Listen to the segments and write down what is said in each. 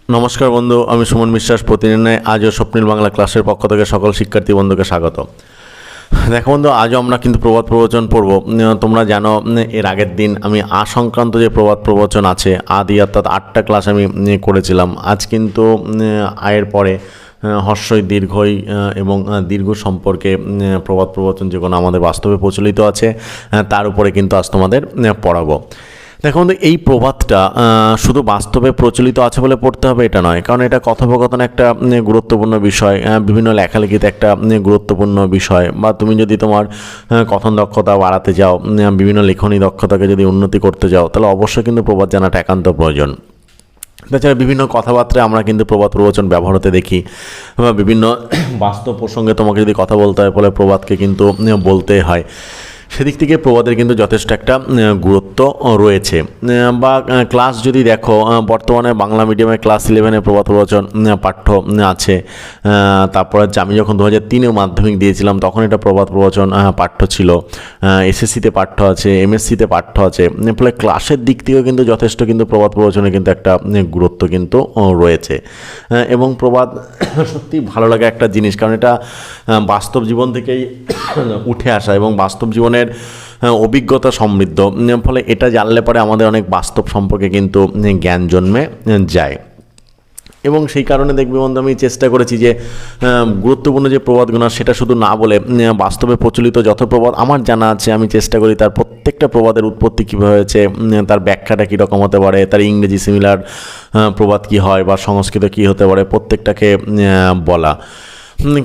নমস্কার বন্ধু, আমি সুমন বিশ্বাস। প্রতিদিন আজও স্বপ্নিল বাংলা ক্লাসের পক্ষ থেকে সকল শিক্ষার্থী বন্ধুকে স্বাগত। দেখো বন্ধু, আজও আমরা কিন্তু প্রবাদ প্রবচন পড়ব। তোমরা জানো এর আগের দিন আমি সংক্রান্ত যে প্রবাদ প্রবচন আছে আদি অর্থাৎ 8টা ক্লাস আমি করেছিলাম। আজ কিন্তু আয়ের পরে হর্ষই দীর্ঘই এবং দীর্ঘ সম্পর্কে প্রবাদ প্রবচন যেগুলো আমাদের বাস্তবে প্রচলিত আছে তার উপরে কিন্তু আজ তোমাদের পড়াবো। দেখো বন্ধু, এই প্রবাদটা শুধু বাস্তবে প্রচলিত আছে বলে পড়তে হবে এটা নয়, কারণ এটা কথোপকথন একটা গুরুত্বপূর্ণ বিষয়, বিভিন্ন লেখালেখিতে একটা গুরুত্বপূর্ণ বিষয়। বা তুমি যদি তোমার কথন দক্ষতা বাড়াতে যাও, বিভিন্ন লেখনী দক্ষতাকে যদি উন্নতি করতে যাও, তাহলে অবশ্যই কিন্তু প্রবাদ জানাটা একান্ত প্রয়োজন। তাছাড়া বিভিন্ন কথাবার্তায় আমরা কিন্তু প্রবাদ প্রবচন ব্যবহার হতে দেখি, বা বিভিন্ন বাস্তব প্রসঙ্গে তোমাকে যদি কথা বলতে হয় ফলে প্রবাদকে কিন্তু বলতে হয়। সেদিক থেকে প্রবাদের কিন্তু যথেষ্ট একটা গুরুত্ব রয়েছে। বা ক্লাস যদি দেখো, বর্তমানে বাংলা মিডিয়ামে ক্লাস 11-এ প্রবাদ প্রবচন পাঠ্য আছে। তারপর হচ্ছে আমি যখন 2003-এ মাধ্যমিক দিয়েছিলাম তখন এটা প্রবাদ প্রবচন পাঠ্য ছিল। এসএসসিতে পাঠ্য আছে, এমএসসিতে পাঠ্য আছে। ফলে ক্লাসের দিক থেকেও কিন্তু যথেষ্ট কিন্তু প্রবাদ প্রবচনে কিন্তু একটা গুরুত্ব কিন্তু রয়েছে। এবং প্রবাদ সত্যি ভালো লাগে একটা জিনিস, কারণ এটা বাস্তব জীবন থেকেই উঠে আসা এবং বাস্তব জীবনের অভিজ্ঞতা সমৃদ্ধ। ফলে এটা জানলে পরে আমাদের অনেক বাস্তব সম্পর্কে কিন্তু জ্ঞান জন্মে যায়। এবং সেই কারণে দেখবে বন্ধু, আমি চেষ্টা করেছি যে গুরুত্বপূর্ণ যে প্রবাদগুলো সেটা শুধু না বলে বাস্তবে প্রচলিত যত প্রবাদ আমার জানা আছে আমি চেষ্টা করি তার প্রত্যেকটা প্রবাদের উৎপত্তি কীভাবে হয়েছে, তার ব্যাখ্যাটা কীরকম হতে পারে, তার ইংরেজি সিমিলার প্রবাদ কী হয় বা সংস্কৃত কী হতে পারে, প্রত্যেকটাকে বলা।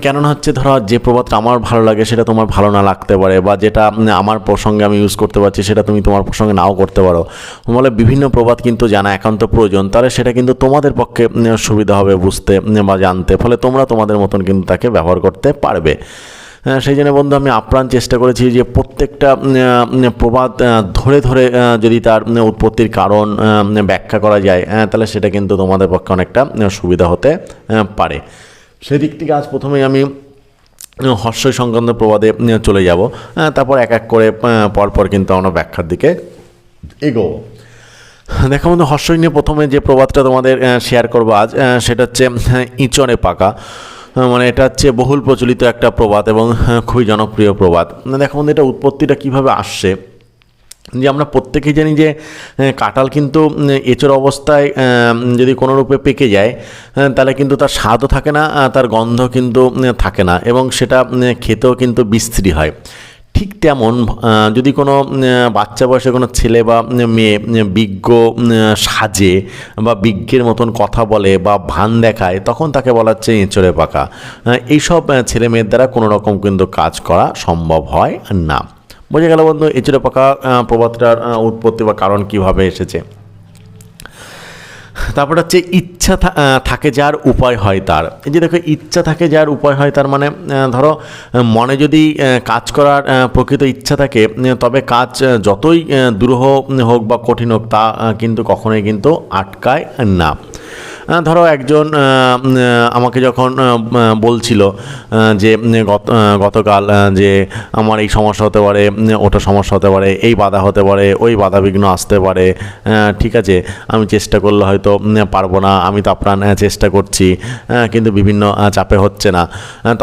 কেননা হচ্ছে ধরো যে প্রবাদটা আমার ভালো লাগে সেটা তোমার ভালো না লাগতে পারে, বা যেটা আমার প্রসঙ্গে আমি ইউজ করতে পারছি সেটা তুমি তোমার প্রসঙ্গে নাও করতে পারো। ফলে বিভিন্ন প্রবাদ কিন্তু জানা একান্ত প্রয়োজন, তাহলে সেটা কিন্তু তোমাদের পক্ষে সুবিধা হবে বুঝতে বা জানতে। ফলে তোমরা তোমাদের মতন কিন্তু তাকে ব্যবহার করতে পারবে। সেই জন্য বন্ধু আমি আপ্রাণ চেষ্টা করেছি যে প্রত্যেকটা প্রবাদ ধরে ধরে যদি তার উৎপত্তির কারণ ব্যাখ্যা করা যায় তাহলে সেটা কিন্তু তোমাদের পক্ষে অনেকটা সুবিধা হতে পারে। সেদিক থেকে আজ প্রথমেই আমি হর্ষই সংক্রান্ত প্রবাদে চলে যাব, তারপর এক এক করে পরপর কিন্তু আমরা ব্যাখ্যার দিকে এগোবো। দেখো বন্ধু, হর্ষই নিয়ে প্রথমে যে প্রবাদটা তোমাদের শেয়ার করবো আজ সেটা হচ্ছে ইঁচড়ে পাকা। মানে এটা হচ্ছে বহুল প্রচলিত একটা প্রবাদ এবং খুবই জনপ্রিয় প্রবাদ। দেখো বন্ধু, এটা উৎপত্তিটা কীভাবে আসছে, যে আমরা প্রত্যেকেই জানি যে কাঁঠাল কিন্তু এঁচড় অবস্থায় যদি কোনো রূপে পেকে যায় তাহলে কিন্তু তার স্বাদও থাকে না, তার গন্ধ কিন্তু থাকে না এবং সেটা খেতেও কিন্তু বিশ্রী হয়। ঠিক তেমন যদি কোনো বাচ্চা বয়সে কোনো ছেলে বা মেয়ে বিজ্ঞ সাজে বা বিজ্ঞের মতন কথা বলে বা ভান দেখায় তখন তাকে বলা হচ্ছে এঁচড়ে পাকা। এইসব ছেলে মেয়ের দ্বারা কোনো রকম কিন্তু কাজ করা সম্ভব হয় না। বোঝা গেল বন্ধু এঁচড়ে পাকা প্রবাদটার উৎপত্তি বা কারণ কীভাবে এসেছে। তারপর হচ্ছে ইচ্ছা থাকে যার উপায় হয় তার। এই যে দেখো, ইচ্ছা থাকে যার উপায় হয় তার মানে ধরো মনে যদি কাজ করার প্রকৃত ইচ্ছা থাকে তবে কাজ যতই দুরূহ হোক বা কঠিন হোক তা কিন্তু কখনোই কিন্তু আটকায় না। ধরো একজন আমাকে যখন বলছিল যে গতকাল যে আমার এই সমস্যা হতে পারে, ওটা সমস্যা হতে পারে, এই বাধা হতে পারে, ওই বাধা বিঘ্ন আসতে পারে, ঠিক আছে আমি চেষ্টা করলে হয়তো পারবো না, আমি তো আপ্রাণ চেষ্টা করছি কিন্তু বিভিন্ন চাপে হচ্ছে না।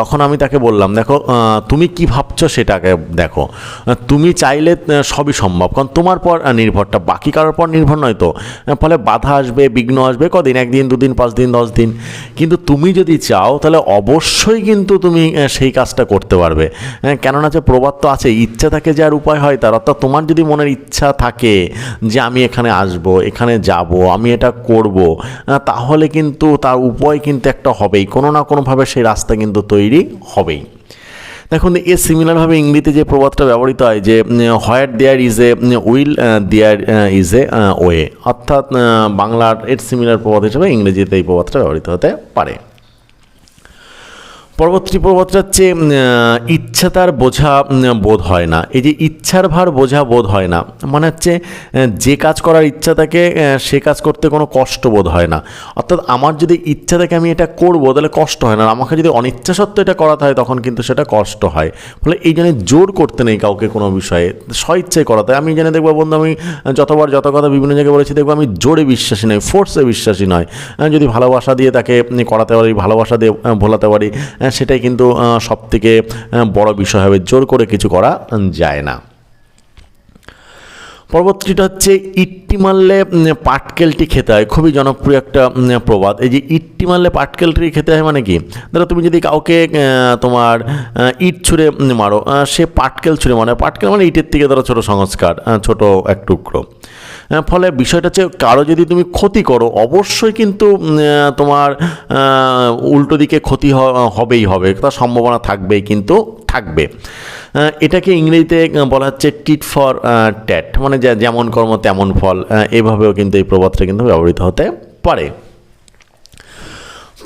তখন আমি তাকে বললাম, দেখো তুমি কি ভাবছো সেটাকে দেখো, তুমি চাইলে সবই সম্ভব, কারণ তোমার পর নির্ভরটা বাকি কারোর পর নির্ভর নয়। তো ফলে বাধা আসবে, বিঘ্ন আসবে, কদিন, 1 দিন 2 দিন 5 দিন 10 দিন, কিন্তু তুমি যদি চাও তাহলে অবশ্যই কিন্তু তুমি সেই কাজটা করতে পারবে। কেননা যে প্রবাদ তো আছে, ইচ্ছা থাকে যার উপায় হয় তার। অর্থাৎ তোমার যদি মনের ইচ্ছা থাকে যে আমি এখানে আসব, এখানে যাব, আমি এটা করব, তাহলে কিন্তু তার উপায় কিন্তু একটা হবেই, কোনো না কোনোভাবে সেই রাস্তা কিন্তু তৈরি হবেই। দেখুন এর সিমিলারভাবে ইংরেজিতে যে প্রবাদটা ব্যবহৃত হয় যে where there is a will there is a way, অর্থাৎ বাংলার এর সিমিলার প্রবাদ হিসেবে ইংরেজিতে এই প্রবাদটা ব্যবহৃত হতে পারে। পরবর্তী প্রবাদটা হচ্ছে ইচ্ছা তার বোঝা বোধ হয় না। এই যে ইচ্ছার ভার বোঝা বোধ হয় না মানে হচ্ছে যে কাজ করার ইচ্ছা থাকে সে কাজ করতে কোনো কষ্ট বোধ হয় না। অর্থাৎ আমার যদি ইচ্ছা থাকে আমি এটা করব তাহলে কষ্ট হয় না, আর আমাকে যদি অনিচ্ছা সত্ত্বেও এটা করাতে হয় তখন কিন্তু সেটা কষ্ট হয়। ফলে এই জন্য জোর করতে নেই কাউকে কোনো বিষয়ে, স্বইচ্ছায় করাতে হয়। আমি জেনে দেখবো বন্ধু, আমি যত কথা বিভিন্ন জায়গায় বলেছি, দেখবো আমি জোরে বিশ্বাসী নয়, ফোর্সে বিশ্বাসী নয়। যদি ভালোবাসা দিয়ে তাকে করাতে পারি, ভালোবাসা দিয়ে ভোলাতে পারি, সেটাই কিন্তু সবথেকে বড় বিষয় হবে। জোর করে কিছু করা যায় না। পরবর্তীটা হচ্ছে ইট্টি মারলে পাটকেলটি খেতে হয়। খুবই জনপ্রিয় একটা প্রবাদ। এই যে ইট্টি মারলে পাটকেলটি খেতে হয় মানে কি, ধরো তুমি যদি কাউকে তোমার ইট ছুঁড়ে মারো, সে পাটকেল ছুঁড়ে মারে। পাটকেল মানে ইটের থেকে ধরো ছোটো সংস্কার, ছোট এক টুকরো। ফলে বিষয়টা হচ্ছে কারো যদি তুমি ক্ষতি করো অবশ্যই কিন্তু তোমার উল্টো দিকে ক্ষতি হবেই হবে, তার সম্ভাবনা থাকবেই, কিন্তু থাকবে। এটাকে ইংরেজিতে বলা হচ্ছে টিট ফর ট্যাট, মানে যেমন কর্ম তেমন ফল। এভাবেও কিন্তু এই প্রবাদটা কিন্তু ব্যবহৃত হতে পারে।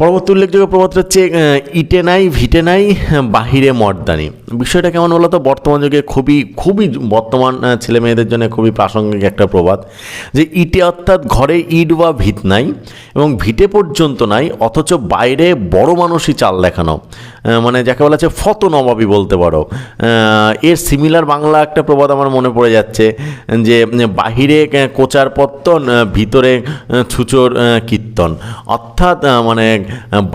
পরবর্তী উল্লেখযোগ্য প্রবাদটা হচ্ছে ইটে নাই ভিটে নাই বাহিরে মর্দানি। বিষয়টা কেমন বলো তো, বর্তমান যুগে খুবই বর্তমান ছেলে মেয়েদের জন্য খুবই প্রাসঙ্গিক একটা প্রবাদ। যে ইটে অর্থাৎ ঘরে ইট বা ভিত নাই এবং ভিটে পর্যন্ত নাই, অথচ বাইরে বড় মানুষই চাল দেখানো, মানে যাকে বলা হচ্ছে ফত নবাবী বলতে পারো। এর সিমিলার বাংলা একটা প্রবাদ আমার মনে পড়ে যাচ্ছে, যে বাহিরে কোচার পত্তন ভিতরে ছুচোর কীর্তন। অর্থাৎ মানে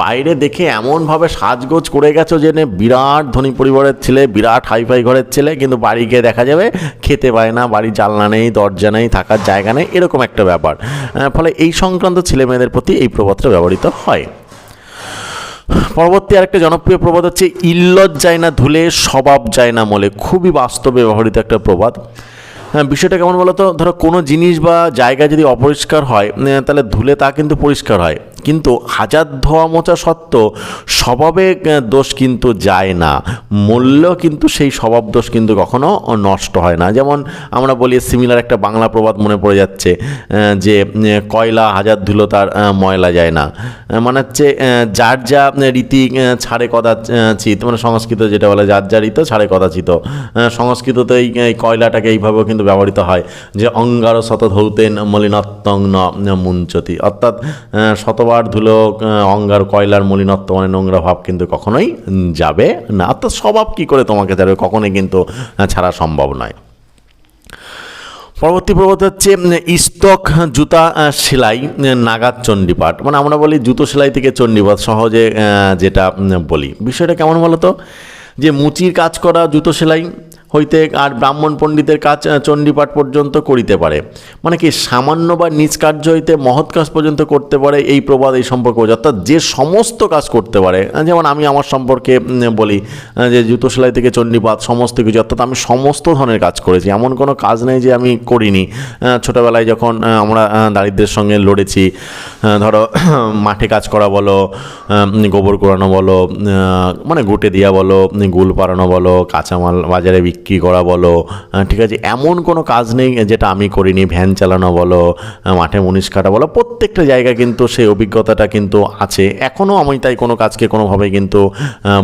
বাইরে দেখে এমনভাবে সাজগোজ করে গেছো যে বিরাট ধনী পরিবারের ছেলে, বিরাট হাইফাই ঘরের ছেলে, কিন্তু বাড়ি গিয়ে দেখা যাবে খেতে পায় না, বাড়ির জানলা নেই, দরজা নেই, থাকার জায়গা নেই, এরকম একটা ব্যাপার। ফলে এই সংক্রান্ত ছেলে মেয়েদের প্রতি এই প্রবাদটা ব্যবহৃত হয়। পরবর্তী আরেকটা জনপ্রিয় প্রবাদ হচ্ছে ইল্লত যায় না ধুলে স্বভাব যায় না মলে। খুবই বাস্তবে ব্যবহৃত একটা প্রবাদ। বিষয়টা কেমন বলো তো, ধরো কোনো জিনিস বা জায়গা যদি অপরিষ্কার হয় তাহলে ধুলে তা কিন্তু পরিষ্কার হয়, কিন্তু হাজার ধোয়া মোছা সত্ত্বেও স্বভাবে দোষ কিন্তু যায় না, মূল্য কিন্তু সেই স্বভাব দোষ কিন্তু কখনো নষ্ট হয় না। যেমন আমরা বলি সিমিলার একটা বাংলা প্রবাদ মনে পড়ে যাচ্ছে, যে কয়লা হাজার ধুলো তার ময়লা যায় না। মানে হচ্ছে যার যা রীতি ছাড়ে কদাচিৎ, মানে সংস্কৃত যেটা বলে যার যা রীতি ছাড়ে কদাচিৎ। সংস্কৃততে এই কয়লাটাকে এইভাবেও কিন্তু ব্যবহৃত হয়, যে অঙ্গার শত ধৌতেন মলিনত্বং ন মুঞ্চতি। অর্থাৎ শতবার ধুলো অঙ্গার কয়লার মলিনত্ব মানে নোংরা ভাব কিন্তু কখনোই যাবে না। অর্থাৎ স্বভাব কী করে তোমাকে যাবে, কখনোই কিন্তু ছাড়া সম্ভব নয়। পরবর্তী প্রবাদ হচ্ছে ইস্তক জুতা সেলাই নাগাদ চণ্ডীপাঠ। মানে আমরা বলি জুতো সেলাই থেকে চণ্ডীপাঠ, সহজে যেটা বলি। বিষয়টা কেমন বলো তো, যে মুচির কাজ করা জুতো সেলাই হইতে আর ব্রাহ্মণ পণ্ডিতের কাজ চণ্ডীপাঠ পর্যন্ত করিতে পারে। মানে কি, সামান্য বা নিজ কার্য হইতে মহৎ কাজ পর্যন্ত করতে পারে, এই প্রবাদ এই সম্পর্কে বোঝায়। অর্থাৎ যে সমস্ত কাজ করতে পারে, যেমন আমি আমার সম্পর্কে বলি যে জুতো সেলাই থেকে চণ্ডীপাঠ সমস্ত কিছু, অর্থাৎ আমি সমস্ত ধরনের কাজ করেছি, এমন কোনো কাজ নেই যে আমি করিনি। ছোটোবেলায় যখন আমরা দারিদ্র্যের সঙ্গে লড়েছি, ধরো মাঠে কাজ করা বলো, গোবর কোড়ানো বলো, মানে গুটে দেওয়া বলো, গুল পাড়ানো বলো, কাঁচামাল বাজারে বিক্রি করা বলো, ঠিক আছে, এমন কোনো কাজ নেই যেটা আমি করিনি। ভ্যান চালানো বলো, মাঠে মুনিশ কাটা বলো, প্রত্যেকটা জায়গায় কিন্তু সেই অভিজ্ঞতাটা কিন্তু আছে। এখনও আমি তাই কোনো কাজকে কোনোভাবেই কিন্তু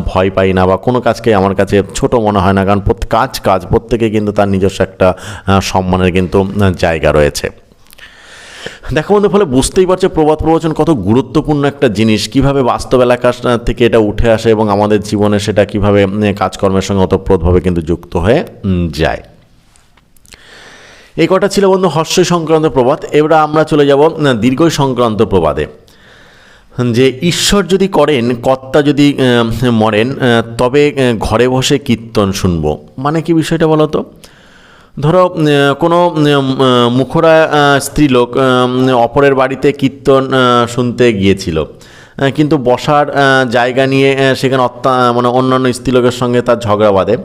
ভয় পাই না, বা কোনো কাজকে আমার কাছে ছোট মনে হয় না, কারণ কাজ প্রত্যেকে কিন্তু তার নিজস্ব একটা সম্মানের কিন্তু জায়গা রয়েছে। দেখো বন্ধু, ফলে বুঝতেই পারছো প্রবাদ প্রবচন কত গুরুত্বপূর্ণ একটা জিনিস, কিভাবে বাস্তব এলাকা থেকে এটা উঠে আসে এবং আমাদের জীবনে সেটা কিভাবে কাজকর্মের সঙ্গে ওতপ্রোতভাবে কিন্তু যুক্ত হয়ে যায়। এই কটা ছিল বন্ধু হর্ষই সংক্রান্ত প্রবাদ। এবার আমরা চলে যাব দীর্ঘই সংক্রান্ত প্রবাদে। যে ঈশ্বর যদি করেন কর্তা যদি মরেন, তবে ঘরে বসে কীর্তন শুনবো। মানে কি বিষয়টা বলো তো, ধরো কোনো মুখরা স্ত্রীলোক অপরের বাড়িতে কীর্তন শুনতে গিয়েছিল, কিন্তু বসার জায়গা নিয়ে সেখানে মানে অন্যান্য স্ত্রীলোকের সঙ্গে তার ঝগড়া বাঁধে।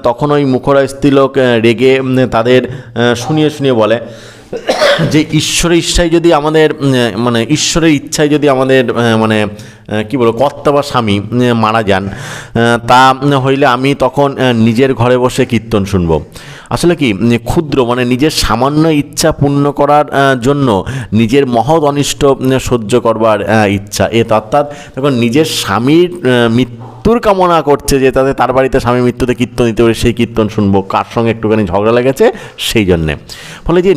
তখন ওই মুখরা স্ত্রীলোক রেগে তাদের শুনিয়ে বলে যে ঈশ্বরের ইচ্ছায় যদি আমাদের মানে ঈশ্বরের ইচ্ছায় যদি আমাদের মানে কী বলবো কর্তা বা স্বামী মারা যান, তা হইলে আমি তখন নিজের ঘরে বসে কীর্তন শুনবো। আসলে কি, ক্ষুদ্র মানে নিজের সামান্য ইচ্ছা পূর্ণ করার জন্য নিজের মহৎ অনিষ্ট সহ্য করবার ইচ্ছা, অর্থাৎ তখন নিজের স্বামীর মৃত্যু মৃত্যুর কামনা করছে, যে তাদের তার বাড়িতে স্বামী মৃত্যুতে কীর্তন দিতে পারে, সেই কীর্তন শুনবো, কার সঙ্গে একটুখানি ঝগড়া লেগেছে সেই জন্যে। ফলে যে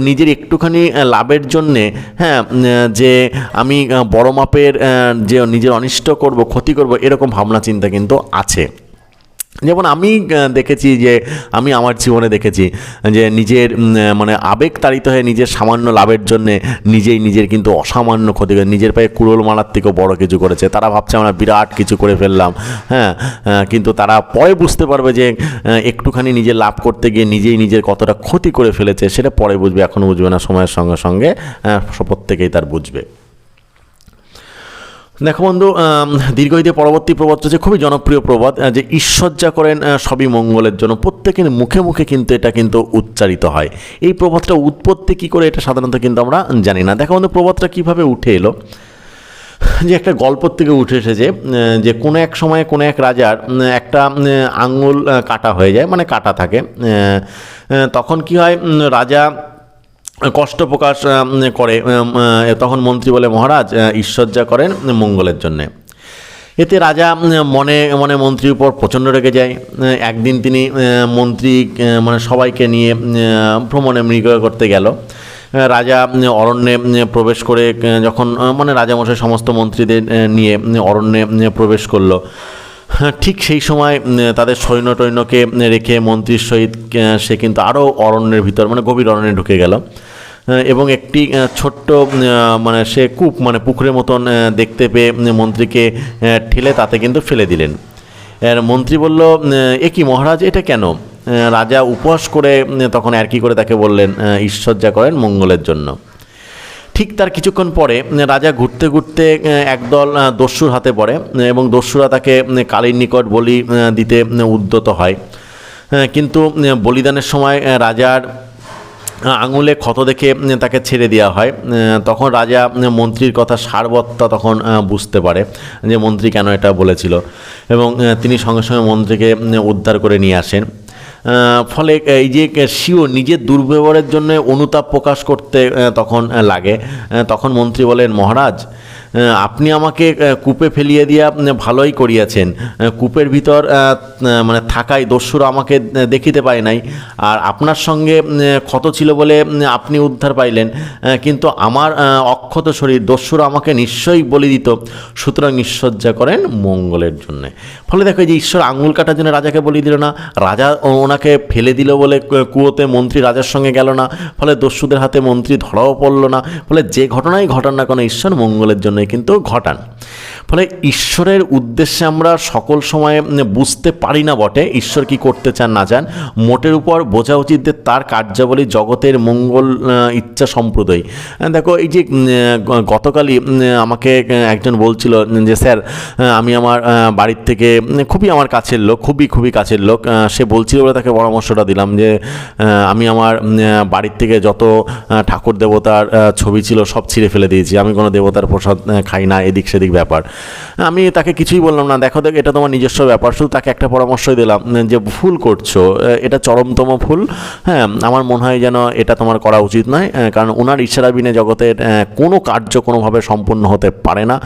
নিজের একটুখানি লাভের জন্যে, হ্যাঁ, যে আমি বড় মাপের যে নিজের অনিষ্ট করব, ক্ষতি করব, এরকম ভাবনা চিন্তা কিন্তু আছে। যেমন আমি দেখেছি, যে আমি আমার জীবনে দেখেছি যে নিজের মানে আবেগ তাড়িত হয়ে নিজের সামান্য লাভের জন্যে নিজের কিন্তু অসামান্য ক্ষতি করে, নিজের পায়ে কুড়োল মারার থেকেও বড় কিছু করেছে। তারা ভাবছে আমরা বিরাট কিছু করে ফেললাম, হ্যাঁ, কিন্তু তারা পরে বুঝতে পারবে যে একটুখানি নিজের লাভ করতে গিয়ে নিজের কতটা ক্ষতি করে ফেলেছে, সেটা পরে বুঝবে, এখনও বুঝবে না, সময়ের সঙ্গে সঙ্গে প্রত্যেকেই তার বুঝবে। দেখো বন্ধু, দীর্ঘইতে পরবর্তী প্রবাদ হচ্ছে খুবই জনপ্রিয় প্রবাদ, যে ঈশ্বর যা করেন সবই মঙ্গলের জন্য। প্রত্যেকের মুখে মুখে কিন্তু এটা কিন্তু উচ্চারিত হয়। এই প্রবাদটা উৎপত্তি কী করে, এটা সাধারণত কিন্তু আমরা জানি না। দেখো বন্ধু, প্রবাদটা কীভাবে উঠে এলো, যে একটা গল্পর থেকে উঠে এসেছে, যে কোনো এক সময়ে কোনো এক রাজার একটা আঙুল কাটা হয়ে যায়, মানে কাটা থাকে। তখন কি হয়, রাজা কষ্ট প্রকাশ করে, তখন মন্ত্রী বলে, মহারাজ, ঈশ্বর যা করেন মঙ্গলের জন্যে। এতে রাজা মনে মনে মন্ত্রীর উপর প্রচণ্ড রেগে যায়। একদিন তিনি মন্ত্রী মানে সবাইকে নিয়ে ভ্রমণে মৃগ করতে গেল। রাজা অরণ্যে প্রবেশ করে যখন মানে রাজামশাই সমস্ত মন্ত্রীদের নিয়ে অরণ্যে প্রবেশ করলো, ঠিক সেই সময় তাদের সৈন্যটৈন্যকে রেখে মন্ত্রীর সহিত সে কিন্তু আরও অরণ্যের ভিতর, মানে গভীর অরণ্যে ঢুকে গেল, এবং একটি ছোট্ট মানে সে কূপ, মানে পুকুরের মতন দেখতে পেয়ে মন্ত্রীকে ঠেলে তাতে কিন্তু ফেলে দিলেন। মন্ত্রী বলল, এ কি মহারাজ, এটা কেন? রাজা উপহাস করে তখন আর কি করে তাকে বললেন, ঈশ্বর যা করেন মঙ্গলের জন্য। ঠিক তার কিছুক্ষণ পরে রাজা ঘুরতে ঘুরতে একদল দস্যুর হাতে পড়ে, এবং দস্যুরা তাকে কালীর নিকট বলি দিতে উদ্যত হয়। কিন্তু বলিদানের সময় রাজার আঙুলে ক্ষত দেখে তাকে ছেড়ে দেওয়া হয়। তখন রাজা মন্ত্রীর কথা সারবত্তা তখন বুঝতে পারে, যে মন্ত্রী কেন এটা বলেছিল, এবং তিনি সঙ্গে সঙ্গে মন্ত্রীকে উদ্ধার করে নিয়ে আসেন। ফলে এই যে স্বীয় নিজের দুর্ব্যবহারের জন্য অনুতাপ প্রকাশ করতে তখন লাগে। তখন মন্ত্রী বলেন, মহারাজ, আপনি আমাকে কূপে ফেলিয়ে দিয়া ভালোই করিয়াছেন। কূপের ভিতর মানে থাকায় দস্যুরা আমাকে দেখিতে পায় নাই, আর আপনার সঙ্গে ক্ষত ছিল বলে আপনি উদ্ধার পাইলেন, কিন্তু আমার অক্ষত শরীর দস্যুরা আমাকে নিশ্চয়ই বলি দিত। সুতরাং ঈশ্বর যা করেন মঙ্গলের জন্যে। ফলে দেখো, যে ঈশ্বর আঙুল কাটার জন্য রাজাকে বলি দিল না, রাজা ওনাকে ফেলে দিল বলে কুয়োতে মন্ত্রী রাজার সঙ্গে গেল না, ফলে দস্যুদের হাতে মন্ত্রী ধরাও পড়ল না। ফলে যে ঘটনাই ঘটান না কেন, ঈশ্বর মঙ্গলের জন্য কিন্তু ঘটান। ফলে ঈশ্বরের উদ্দেশ্যে আমরা সকল সময় বুঝতে পারি না বটে, ঈশ্বর কি করতে চান না চান। মোটের উপর বোঝা উচিত যে তার কার্যাবলী জগতের মঙ্গল ইচ্ছা সম্প্রদায়। দেখো, এই যে গতকালই আমাকে একজন বলছিল যে স্যার, আমি আমার বাড়ির থেকে খুবই আমার কাছের লোক, খুবই কাছের লোক, সে বলছিল বলে তাকে পরামর্শটা দিলাম যে আমি আমার বাড়ির থেকে যত ঠাকুর দেবতার ছবি ছিল সব ছিঁড়ে ফেলে দিয়েছি, আমি কোনো দেবতার প্রসাদ খাই না, এদিক সেদিক ব্যাপার। আমি তাকে কিছুই বললাম না, দেখো এটা তোমার নিজস্ব ব্যাপার। শুধু তাকে একটা পরামর্শই দিলাম যে ভুল করছো, এটা চরমতম ভুল। হ্যাঁ, আমার মনে হয় যেন এটা তোমার করা উচিত নয়, কারণ ওনার ইচ্ছারা বিনে জগতের কোনো কার্য কোনোভাবে সম্পূর্ণ হতে পারে না,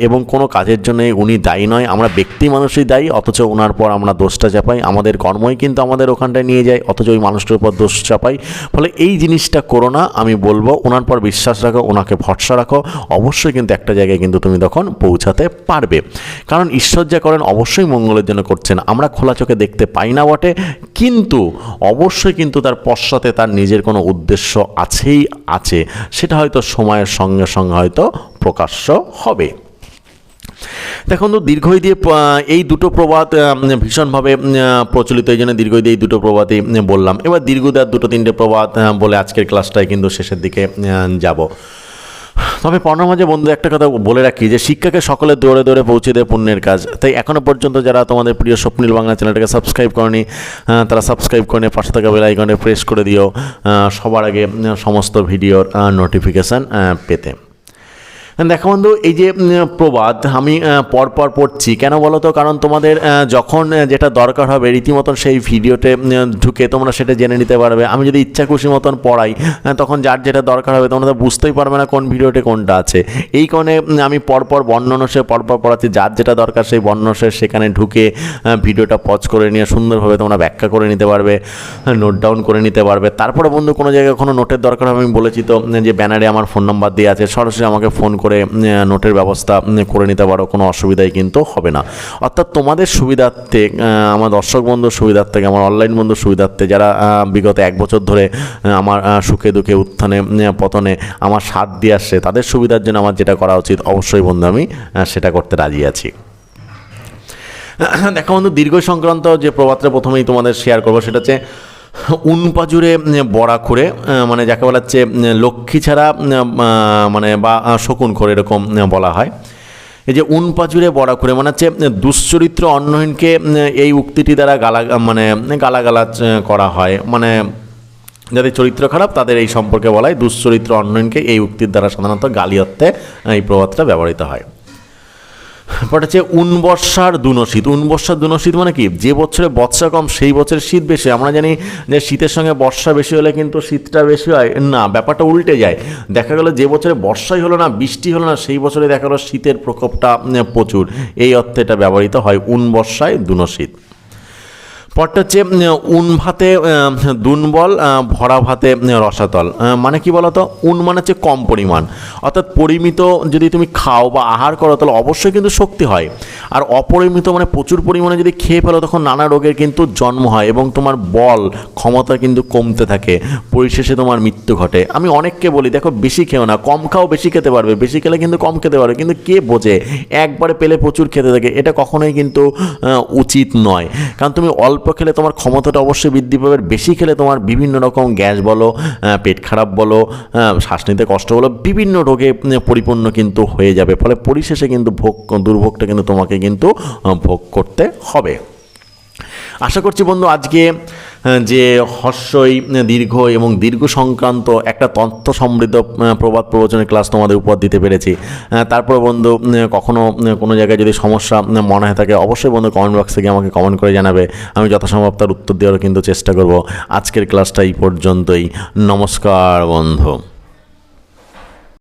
এবং কোনো কাজের জন্যই উনি দায়ী নয়। আমরা ব্যক্তি মানুষই দায়ী, অথচ ওনার পর আমরা দোষটা চাপাই। আমাদের কর্মই কিন্তু আমাদের ওখানটায় নিয়ে যায়, অথচ ওই মানুষটার উপর দোষ চাপাই। ফলে এই জিনিসটা করো না, আমি বলবো ওনার পর বিশ্বাস রাখো, ওনাকে ভরসা রাখো, অবশ্যই কিন্তু একটা জায়গায় কিন্তু তুমি তখন পৌঁছাতে পারবে। কারণ ঈশ্বর যা করেন অবশ্যই মঙ্গলের জন্য করছেন। আমরা খোলা চোখে দেখতে পাই না বটে, কিন্তু অবশ্যই কিন্তু তার পশ্চাতে তার নিজের কোনো উদ্দেশ্য আছে, সেটা হয়তো সময়ের সঙ্গে সঙ্গে হয়তো প্রকাশ্য হবে। দেখুন তো, দীর্ঘই দিয়ে এই দুটো প্রবাদ ভীষণভাবে প্রচলিত, এই জন্য দীর্ঘই দিয়ে এই দুটো প্রবাদই বললাম। এবার দীর্ঘদার দুটো তিনটে প্রবাদ বলে আজকের ক্লাসটায় কিন্তু শেষের দিকে যাব। তবে পড়ার মাঝে বন্ধু একটা কথা বলে রাখি, যে শিক্ষাকে সকলে দৌড়ে দৌড়ে পৌঁছে দেয় পুণ্যের কাজ। তাই এখনও পর্যন্ত যারা তোমাদের প্রিয় স্বপ্নিল বাংলা চ্যানেলটাকে সাবস্ক্রাইব করনি, তারা সাবস্ক্রাইব করে পাশে থাকা বেল আইকনে প্রেস করে দিও সবার আগে সমস্ত ভিডিওর নোটিফিকেশান পেতে। দেখো বন্ধু, এই যে প্রবাদ আমি পরপর পড়ছি কেন বলো তো, কারণ তোমাদের যখন যেটা দরকার হবে রীতিমতন সেই ভিডিওতে ঢুকে তোমরা সেটা জেনে নিতে পারবে। আমি যদি ইচ্ছা খুশি মতন পড়াই তখন যার যেটা দরকার হবে তোমরা তো বুঝতেই পারবে না কোন ভিডিওতে কোনটা আছে। এই কারণে আমি পরপর বর্ণনসে পরপর পড়াচ্ছি, যার যেটা দরকার সেই বর্ণনসে সেখানে ঢুকে ভিডিওটা পজ করে নিয়ে সুন্দরভাবে তোমরা ব্যাখ্যা করে নিতে পারবে, নোট ডাউন করে নিতে পারবে। তারপরে বন্ধু কোনো জায়গায় কোনো নোটের দরকার হবে, আমি বলেছি তো যে ব্যানারে আমার ফোন নাম্বার দিয়ে আছে, সরাসরি আমাকে ফোন করে নোটের ব্যবস্থা করে নিতে পারো, কোনো অসুবিধাই কিন্তু হবে না। অর্থাৎ তোমাদের সুবিধার্থে, আমার দর্শক বন্ধুর সুবিধার্থে, আমার অনলাইন বন্ধুর সুবিধার্থে, যারা বিগত 1 বছর ধরে আমার সুখে দুঃখে উত্থানে পতনে আমার সাথ দিয়ে আসছে, তাদের সুবিধার জন্য আমার যেটা করা উচিত অবশ্যই বন্ধু আমি সেটা করতে রাজি আছি। দেখো বন্ধু, দীর্ঘ সংক্রান্ত যে প্রবাদটা প্রথমেই তোমাদের শেয়ার করবো সেটা হচ্ছে উনপাজুরে বড়া করে, মানে যাকে বলা হচ্ছে লক্ষ্মী ছাড়া মানে বা শকুন করে এরকম বলা হয়। এই যে উনপাজুরে বড়া করে মানে হচ্ছে দুশ্চরিত্র অন্নহীনকে এই উক্তিটি দ্বারা গালাগালাজ করা হয়, মানে যাদের চরিত্র খারাপ তাদের এই সম্পর্কে বলা হয়। দুশ্চরিত্র অন্নহীনকে এই উক্তির দ্বারা সাধারণত গালি অর্থে এই প্রবাদটা ব্যবহৃত হয়। পরে হচ্ছে উনবর্ষার দুনশীত। উনবর্ষার দুনশীত মানে কি, যে বছরে বর্ষা কম সেই বছরে শীত বেশি। আমরা জানি যে শীতের সঙ্গে বর্ষা বেশি হলে কিন্তু শীতটা বেশি হয়, না, ব্যাপারটা উল্টে যায়। দেখা গেল যে বছরে বর্ষাই হলো না, বৃষ্টি হলো না, সেই বছরে দেখা গেলো শীতের প্রকোপটা প্রচুর। এই অর্থে এটা ব্যবহৃত হয়, উনবর্ষায় দুনশীত। পরটা হচ্ছে উন ভাতে দুনবল, ভরা ভাতে রসাতল। মানে কি বলতো, উন মানে হচ্ছে কম পরিমাণ, অর্থাৎ পরিমিত যদি তুমি খাও বা আহার করো তাহলে অবশ্যই কিন্তু শক্তি হয়। আর অপরিমিত মানে প্রচুর পরিমাণে যদি খেয়ে ফেলো তখন নানা রোগের কিন্তু জন্ম হয় এবং তোমার বল ক্ষমতা কিন্তু কমতে থাকে, পরিশেষে তোমার মৃত্যু ঘটে। আমি অনেককে বলি, দেখো বেশি খেও না, কম খাও বেশি খেতে পারবে, বেশি খেলে কিন্তু কম খেতে পারবে, কিন্তু কে বোঝে একবারে পেলে প্রচুর খেতে থাকে, এটা কখনোই কিন্তু উচিত নয়। কারণ তুমি অল্প খেলে তোমার ক্ষমতাটা অবশ্যই বৃদ্ধি পাবে, বেশি খেলে তোমার বিভিন্ন রকম গ্যাস বলো, পেট খারাপ বলো, শ্বাস নিতে কষ্ট বলো, বিভিন্ন রোগে পরিপূর্ণ কিন্তু হয়ে যাবে। ফলে পরিশেষে কিন্তু দুর্ভোগটা কিন্তু তোমাকে কিন্তু ভোগ করতে হবে। আশা করছি বন্ধু আজকে যে হর্ষই দীর্ঘ এবং দীর্ঘ সংক্রান্ত একটা তথ্য সমৃদ্ধ প্রবাদ প্রবচনের ক্লাস তোমাদের উপর দিতে পেরেছি। তারপর বন্ধু কখনও কোনো জায়গায় যদি সমস্যা মনে হয়ে থাকে অবশ্যই বন্ধু কমেন্ট বক্সে গিয়ে আমাকে কমেন্ট করে জানাবে, আমি যথাসম্ভব তার উত্তর দেওয়ারও কিন্তু চেষ্টা করব। আজকের ক্লাসটা এই পর্যন্তই। নমস্কার বন্ধু।